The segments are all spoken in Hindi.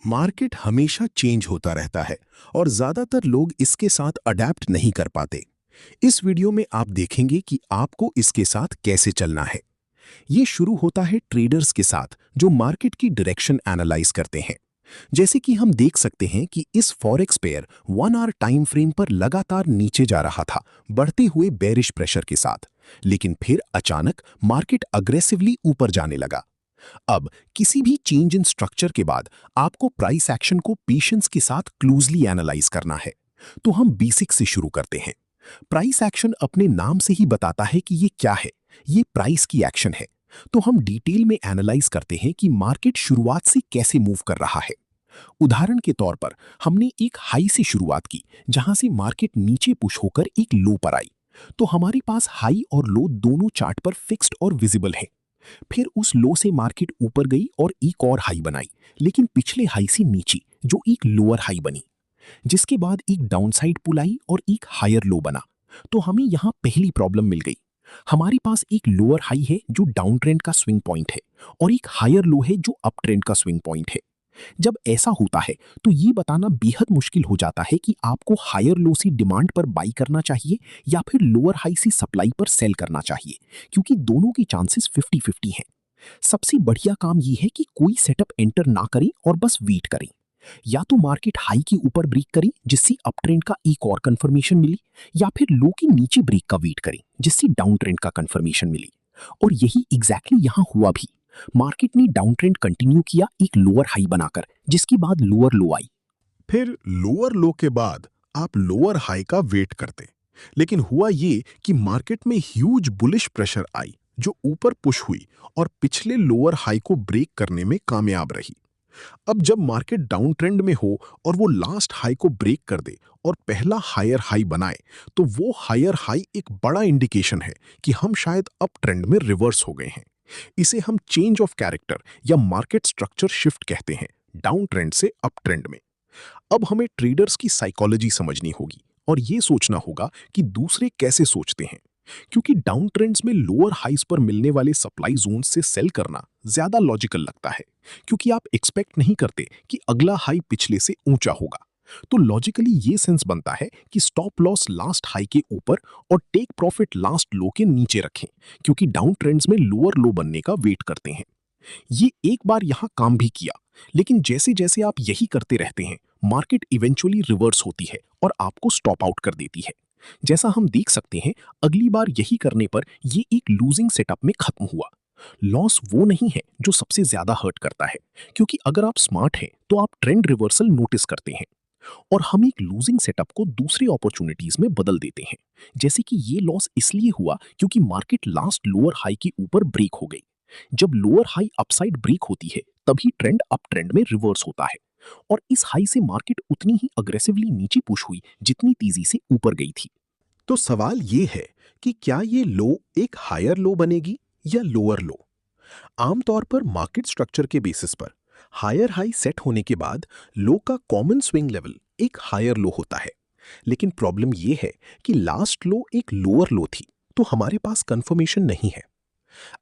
मार्केट हमेशा चेंज होता रहता है और ज्यादातर लोग इसके साथ अडेप्ट नहीं कर पाते। इस वीडियो में आप देखेंगे कि आपको इसके साथ कैसे चलना है। ये शुरू होता है ट्रेडर्स के साथ जो मार्केट की डायरेक्शन एनालाइज करते हैं। जैसे कि हम देख सकते हैं कि इस forex pair 1 hour time frame पर लगातार नीचे जा रहा था, बढ़ते हुए बेरिश प्रेशर के साथ। लेकिन फिर अचानक मार्केट अग्रेसिवली ऊपर जाने लगा। अब किसी भी चेंज इन स्ट्रक्चर के बाद आपको प्राइस एक्शन को पेशेंस के साथ क्लोजली एनालाइज करना है। तो हम बेसिक से शुरू करते हैं। प्राइस एक्शन अपने नाम से ही बताता है कि ये क्या है। ये प्राइस की एक्शन है। तो हम डिटेल में एनालाइज करते हैं कि मार्केट शुरुआत से कैसे मूव कर रहा है। उदाहरण के तौर पर हमने एक हाई से शुरुआत की जहां से मार्केट नीचे पुश होकर एक लो पर आई। तो हमारे पास हाई और लो दोनों चार्ट पर फिक्स्ड और विजिबल है। फिर उस लो से मार्केट ऊपर गई और एक और हाई बनाई, लेकिन पिछले हाई से नीचे जो एक लोअर हाई बनी, जिसके बाद एक डाउनसाइड पुल आई और एक हायर लो बना। तो हमें यहाँ पहली प्रॉब्लम मिल गई। हमारे पास एक लोअर हाई है जो डाउन ट्रेंड का स्विंग पॉइंट है और एक हायर लो है जो अप ट्रेंड का स्विंग पॉइंट है। जब ऐसा होता है तो ये बताना बेहद मुश्किल हो जाता है कि आपको हायर लो से डिमांड पर बाई करना चाहिए या फिर लोअर हाई से सप्लाई पर सेल करना चाहिए, क्योंकि दोनों के चांसेस 50-50 हैं। सबसे बढ़िया काम यह है कि कोई सेटअप एंटर ना करें और बस वेट करें। या तो मार्केट हाई के ऊपर ब्रेक करें जिससे अप ट्रेंड का एक और कंफर्मेशन मिली, या फिर लो के नीचे ब्रेक का वेट करें जिससे डाउन ट्रेंड का कंफर्मेशन मिली। और यही एग्जैक्टली यहां हुआ भी। मार्केट ने डाउन ट्रेंड कंटिन्यू किया एक लोअर हाई बनाकर, जिसके बाद लोअर लो आई। फिर लोअर लो के बाद आप लोअर हाई का वेट करते, लेकिन हुआ ये कि मार्केट में ह्यूज बुलिश प्रेशर आई जो ऊपर पुश हुई और पिछले लोअर हाई को ब्रेक करने में कामयाब रही। अब जब मार्केट डाउन ट्रेंड में हो और वो लास्ट हाई को ब्रेक कर दे और पहला हायर हाई बनाए, तो वो हायर हाई एक बड़ा इंडिकेशन है कि हम शायद अप ट्रेंड में रिवर्स हो गए हैं। इसे हम चेंज ऑफ कैरेक्टर या मार्केट स्ट्रक्चर शिफ्ट कहते हैं, डाउन ट्रेंड से अप ट्रेंड में। अब हमें ट्रेडर्स की साइकोलॉजी समझनी होगी और ये सोचना होगा कि दूसरे कैसे सोचते हैं, क्योंकि डाउन ट्रेंड्स में लोअर हाइज पर मिलने वाले सप्लाई जोन से सेल करना ज्यादा लॉजिकल लगता है, क्योंकि आप एक्सपेक्ट नहीं करते कि अगला हाई पिछले से ऊंचा होगा। तो लॉजिकली ये सेंस बनता है कि स्टॉप लॉस लास्ट हाई के ऊपर और टेक प्रॉफिट लास्ट लो के नीचे रखें, क्योंकि डाउन ट्रेंड्स में लोअर लो बनने का वेट करते हैं। ये एक बार यहां काम भी किया, लेकिन जैसे जैसे आप यही करते रहते हैं, मार्केट इवेंचुअली रिवर्स होती है और आपको स्टॉप आउट कर देती है। जैसा हम देख सकते हैं, अगली बार यही करने पर ये एक लूजिंग सेटअप में खत्म हुआ। लॉस वो नहीं है जो सबसे ज्यादा हर्ट करता है, क्योंकि अगर आप स्मार्ट हैं तो आप ट्रेंड रिवर्सल नोटिस करते हैं और हम एक लूजिंग सेटअप को दूसरी अपॉर्चुनिटीज में बदल देते हैं। जैसे कि ये लॉस इसलिए हुआ क्योंकि मार्केट लास्ट लोअर हाई के ऊपर ब्रेक हो गई। जब लोअर हाई अपसाइड ब्रेक होती है तभी ट्रेंड अप ट्रेंड में रिवर्स होता है, और इस हाई से मार्केट उतनी ही अग्रेसिवली नीचे पुश हुई जितनी तेजी से ऊपर गई थी। तो सवाल ये है कि क्या ये लो एक हायर लो बनेगी या लोअर लो। आमतौर पर मार्केट स्ट्रक्चर के बेसिस पर हायर हाई सेट होने के बाद लो का कॉमन स्विंग लेवल एक हायर लो होता है। लेकिन प्रॉब्लम यह है कि लास्ट लो एक लोअर लो थी, तो हमारे पास कंफर्मेशन नहीं है।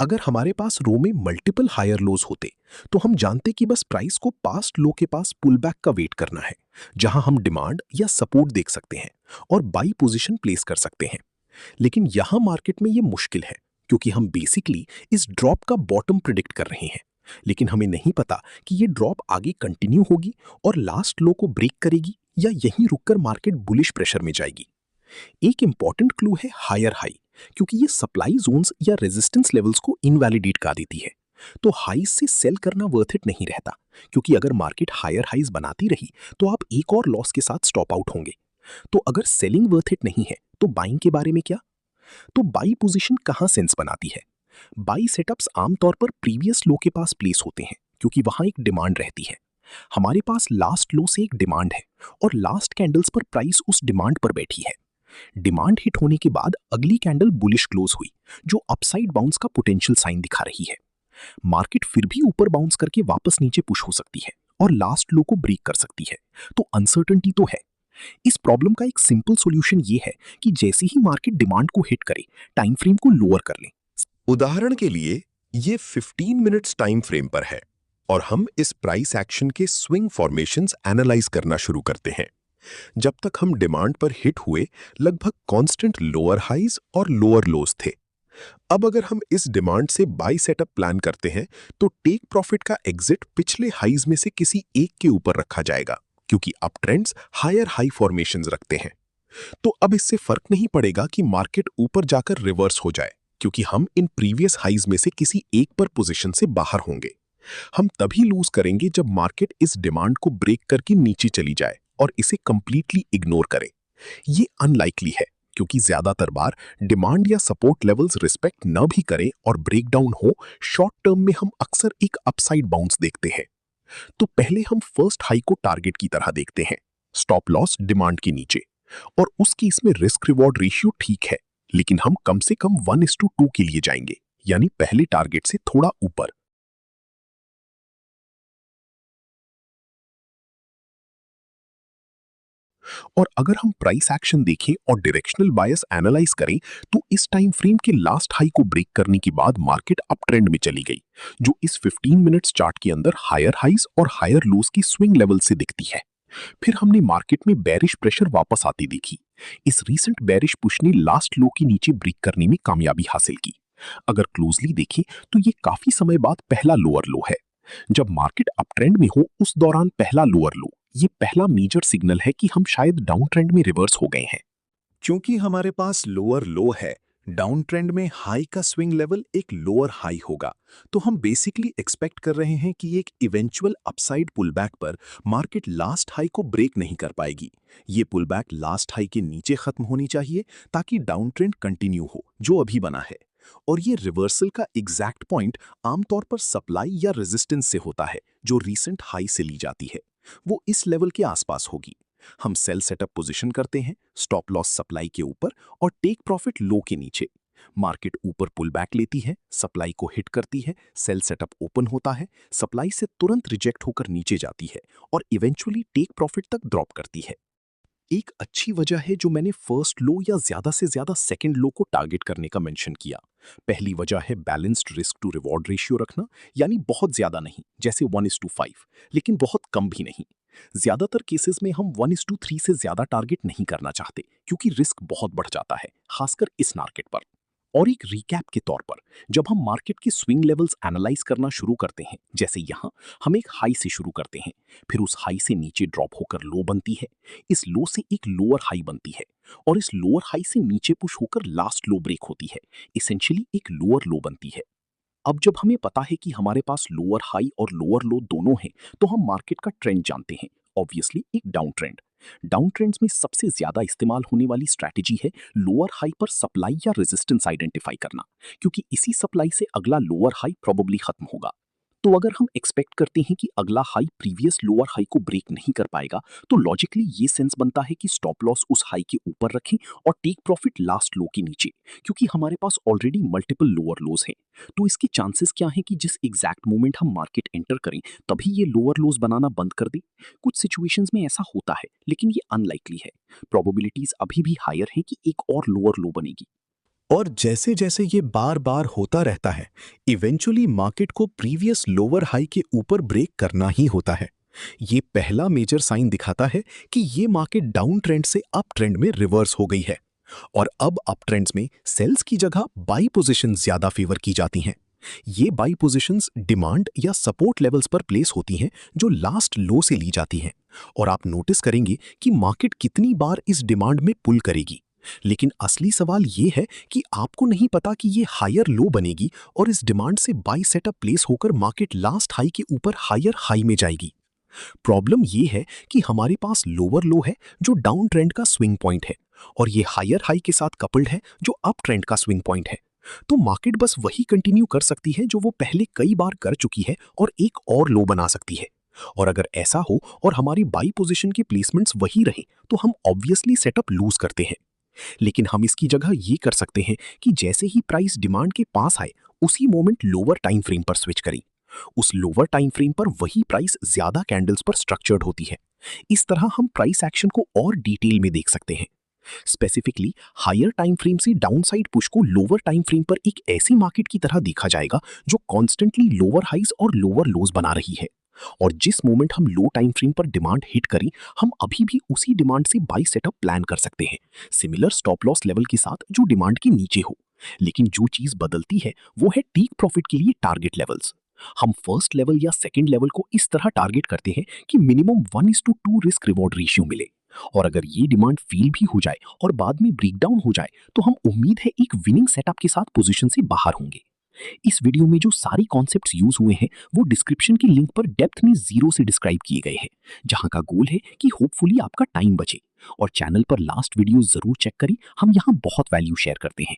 अगर हमारे पास रो में मल्टीपल हायर लोज होते तो हम जानते कि बस प्राइस को पास्ट लो के पास पुल बैक का वेट करना है, जहां हम डिमांड या सपोर्ट देख सकते हैं और बाई पोजीशन प्लेस कर सकते हैं। लेकिन यहां मार्केट में ये मुश्किल है, क्योंकि हम बेसिकली इस ड्रॉप का बॉटम प्रिडिक्ट कर रहे हैं, लेकिन हमें नहीं पता कि ये ड्रॉप आगे कंटिन्यू होगी और लास्ट लो को ब्रेक करेगी या यहीं रुककर मार्केट बुलिश प्रेशर में जाएगी। एक इंपॉर्टेंट क्लू है हायर हाई, क्योंकि ये सप्लाई जोन्स या रेजिस्टेंस लेवल्स को इनवैलिडेट कर देती है। तो हाईज से सेल करना वर्थ इट नहीं रहता, क्योंकि अगर मार्केट हायर हाईज बनाती रही तो आप एक और लॉस के साथ स्टॉप आउट होंगे। तो अगर सेलिंग वर्थ इट नहीं है तो बाइंग के बारे में क्या। तो बाई पोजीशन कहां सेंस बनाती है। बाई सेटअप्स आमतौर पर प्रीवियस लो के पास प्लेस होते हैं, क्योंकि वहां एक डिमांड रहती है। हमारे पास लास्ट लो से एक डिमांड है और लास्ट कैंडल्स पर प्राइस उस डिमांड पर बैठी है। डिमांड हिट होने के बाद अगली कैंडल बुलिश क्लोज हुई, जो अपसाइड बाउंस का पोटेंशियल साइन दिखा रही है। मार्केट फिर भी ऊपर बाउंस करके वापस नीचे पुश हो सकती है और लास्ट लो को ब्रेक कर सकती है। तो अनसर्टेनिटी तो है। इस प्रॉब्लम का एक सिंपल सॉल्यूशन ये है कि जैसे ही मार्केट डिमांड को हिट करे, टाइम फ्रेम को लोअर कर लें। उदाहरण के लिए ये 15 मिनट्स टाइम फ्रेम पर है। और हम इस प्राइस एक्शन के स्विंग फॉर्मेशंस एनालाइज करना शुरू करते हैं। जब तक हम डिमांड पर हिट हुए, लगभग कांस्टेंट लोअर हाइज और लोअर लोज थे। अब अगर हम इस डिमांड से बाई सेटअप प्लान करते हैं, तो टेक प्रॉफिट का एग्जिट पिछले हाइज में से किसी एक के ऊपर रखा जाएगा, क्योंकि up trends higher high formations रखते हैं। तो अब इससे फर्क नहीं पड़ेगा कि मार्केट ऊपर जाकर रिवर्स हो जाए, क्योंकि हम इन प्रीवियस हाइज में से किसी एक पर पोजीशन से बाहर होंगे। हम तभी लूज करेंगे जब मार्केट इस डिमांड को ब्रेक करके नीचे चली जाए और इसे कंप्लीटली इग्नोर करे। ये अनलाइकली है, क्योंकि ज्यादातर बार डिमांड या सपोर्ट लेवल्स रिस्पेक्ट न भी करें और ब्रेकडाउन हो, शॉर्ट टर्म में हम अक्सर एक अपसाइड बाउंस देखते हैं। तो पहले हम फर्स्ट हाई को टारगेट की तरह देखते हैं, स्टॉप लॉस डिमांड के नीचे, और उस केस में रिस्क रिवॉर्ड रेशियो ठीक है, लेकिन हम कम से कम 1:2 के लिए जाएंगे, यानी पहले टारगेट से थोड़ा ऊपर। और अगर हम प्राइस एक्शन देखें और डायरेक्शनल बायस एनालाइज करें, तो इस टाइम फ्रेम के लास्ट हाई को ब्रेक करने के बाद मार्केट अप ट्रेंड में चली गई, जो इस 15 मिनट्स चार्ट के अंदर हायर हाइज और हायर लोज की स्विंग लेवल से दिखती है। फिर हमने मार्केट में बेरिश प्रेशर वापस आती देखी। इस रीसेंट बेरिश पुश ने लास्ट लो के नीचे ब्रेक करने में कामयाबी हासिल की। अगर क्लोजली देखें, तो ये काफी समय बाद पहला लोअर लो है। जब मार्केट अप ट्रेंड में हो, उस दौरान पहला लोअर लो, ये पहला मेजर सिग्नल है कि हम शायद डाउन ट्रेंड में रिवर्स हो गए हैं। क्योंकि हमारे पास लोअर लो है, डाउन ट्रेंड में हाई का स्विंग लेवल एक लोअर हाई होगा, तो हम बेसिकली एक्सपेक्ट कर रहे हैं कि एक इवेंचुअल अपसाइड पुलबैक पर मार्केट लास्ट हाई को ब्रेक नहीं कर पाएगी। ये पुलबैक लास्ट हाई के नीचे खत्म होनी चाहिए, ताकि डाउन ट्रेंड कंटिन्यू हो, जो अभी बना है। और ये रिवर्सल का एग्जैक्ट पॉइंट आमतौर पर सप्लाई या रेजिस्टेंस से होता है, जो रीसेंट हाई से ली जाती है। वो इस लेवल के आसपास होगी। हम सेल सेटअप पोजीशन करते हैं, स्टॉप लॉस सप्लाई के ऊपर और टेक प्रॉफिट लो के नीचे। मार्केट ऊपर पुल बैक लेती है, सप्लाई को हिट करती है, सेल सेटअप ओपन होता है, सप्लाई से तुरंत रिजेक्ट होकर नीचे जाती है और इवेंचुअली टेक प्रॉफिट तक ड्रॉप करती है। एक अच्छी वजह है जो मैंने फर्स्ट लो या ज्यादा से ज्यादा सेकंड लो को टारगेट करने का मेंशन किया। पहली वजह है balanced risk to reward ratio रखना, यानी बहुत ज्यादा नहीं, जैसे 1:5, लेकिन बहुत कम भी नहीं। ज्यादातर केसेस में हम 1:3 से ज्यादा टारगेट नहीं करना चाहते, क्योंकि रिस्क बहुत बढ़ जाता है, खासकर इस मार्केट पर। और एक रिकैप के तौर पर, जब हम मार्केट के स्विंग लेवल्स एनालाइज करना शुरू करते हैं, जैसे यहाँ हम एक हाई से शुरू करते हैं, फिर उस हाई से नीचे ड्रॉप होकर लो बनती है, इस लो से एक लोअर हाई बनती है, और इस लोअर हाई से नीचे पुश होकर लास्ट लो ब्रेक होती है, इसेंशियली एक लोअर लो बनती है। अब जब हमें पता है कि हमारे पास लोअर हाई और लोअर लो दोनों हैं, तो हम मार्केट का ट्रेंड जानते हैं, ऑब्वियसली एक डाउन ट्रेंड। डाउन ट्रेंड्स में सबसे ज्यादा इस्तेमाल होने वाली स्ट्रैटेजी है लोअर हाई पर सप्लाई या रेजिस्टेंस आइडेंटिफाई करना, क्योंकि इसी सप्लाई से अगला लोअर हाई प्रोबेबली खत्म होगा। तो अगर हम एक्सपेक्ट करते हैं कि अगला हाई प्रीवियस लोअर हाई को ब्रेक नहीं कर पाएगा, तो लॉजिकली ये सेंस बनता है कि स्टॉप लॉस उस हाई के ऊपर रखें और टेक प्रॉफिट लास्ट लो के नीचे, क्योंकि हमारे पास ऑलरेडी मल्टीपल लोअर लोज हैं। तो इसके चांसेस क्या हैं कि जिस एग्जैक्ट मोमेंट हम मार्केट एंटर करें, तभी ये लोअर लोज बनाना बंद कर दे। कुछ सिचुएशंस में ऐसा होता है, लेकिन ये अनलाइकली है। प्रोबेबिलिटीज अभी भी हायर हैं कि एक और लोअर लो बनेगी। और जैसे जैसे ये बार बार होता रहता है, इवेंचुअली मार्केट को प्रीवियस लोअर हाई के ऊपर ब्रेक करना ही होता है। ये पहला मेजर साइन दिखाता है कि ये मार्केट डाउन ट्रेंड से अप ट्रेंड में रिवर्स हो गई है, और अब अप ट्रेंड्स में सेल्स की जगह बाई पोजीशन ज्यादा फेवर की जाती हैं। ये बाई पोजीशंस डिमांड या सपोर्ट लेवल्स पर प्लेस होती हैं, जो लास्ट लो से ली जाती हैं। और आप नोटिस करेंगे कि मार्केट कितनी बार इस डिमांड में पुल करेगी। लेकिन असली सवाल ये है कि आपको नहीं पता कि ये हायर लो बनेगी और इस डिमांड से बाई सेटअप प्लेस होकर मार्केट लास्ट हाई के ऊपर हायर हाई में जाएगी। प्रॉब्लम ये है कि हमारे पास लोअर लो है जो डाउन ट्रेंड का स्विंग पॉइंट है, और ये हायर हाई के साथ कपल्ड है जो अप ट्रेंड का स्विंग पॉइंट है। तो मार्केट बस वही कंटिन्यू कर सकती है जो वो पहले कई बार कर चुकी है, और एक और लो बना सकती है। और अगर ऐसा हो और हमारी बाई पोजीशन के प्लेसमेंट्स वही रहे, तो हम ऑब्वियसली सेटअप लूज करते हैं। लेकिन हम इसकी जगह ये कर सकते हैं कि जैसे ही प्राइस डिमांड के पास आए, उसी मोमेंट लोअर टाइम फ्रेम पर स्विच करें। उस लोअर टाइम फ्रेम पर वही प्राइस ज्यादा कैंडल्स पर स्ट्रक्चर्ड होती है। इस तरह हम प्राइस एक्शन को और डिटेल में देख सकते हैं। स्पेसिफिकली हायर टाइम फ्रेम से डाउनसाइड पुश को लोअर टाइम फ्रेम पर एक ऐसी मार्केट की तरह देखा जाएगा जो कॉन्स्टेंटली लोअर हाइज और लोअर लोज बना रही है। और जिस मोमेंट हम लो टाइम फ्रेम पर डिमांड हिट करें, हम अभी भी उसी डिमांड से बाई सेटअप प्लान कर सकते हैं, सिमिलर स्टॉप लॉस लेवल के साथ जो डिमांड के नीचे हो। लेकिन जो चीज बदलती है वो है टेक प्रॉफिट के लिए टारगेट लेवल्स। हम फर्स्ट लेवल या सेकंड लेवल को इस तरह टारगेट करते हैं कि मिनिमम 1:2 रिस्क रिवॉर्ड रेशियो मिले। और अगर ये डिमांड फेल भी हो जाए और बाद में ब्रेकडाउन हो जाए, तो हम उम्मीद है एक विनिंग सेटअप के साथ पोजीशन से बाहर होंगे। इस वीडियो में जो सारी कॉन्सेप्ट्स यूज हुए हैं वो डिस्क्रिप्शन की लिंक पर डेप्थ में जीरो से डिस्क्राइब किए गए हैं, जहां का गोल है कि होपफुली आपका टाइम बचे। और चैनल पर लास्ट वीडियो जरूर चेक करें, हम यहाँ बहुत वैल्यू शेयर करते हैं।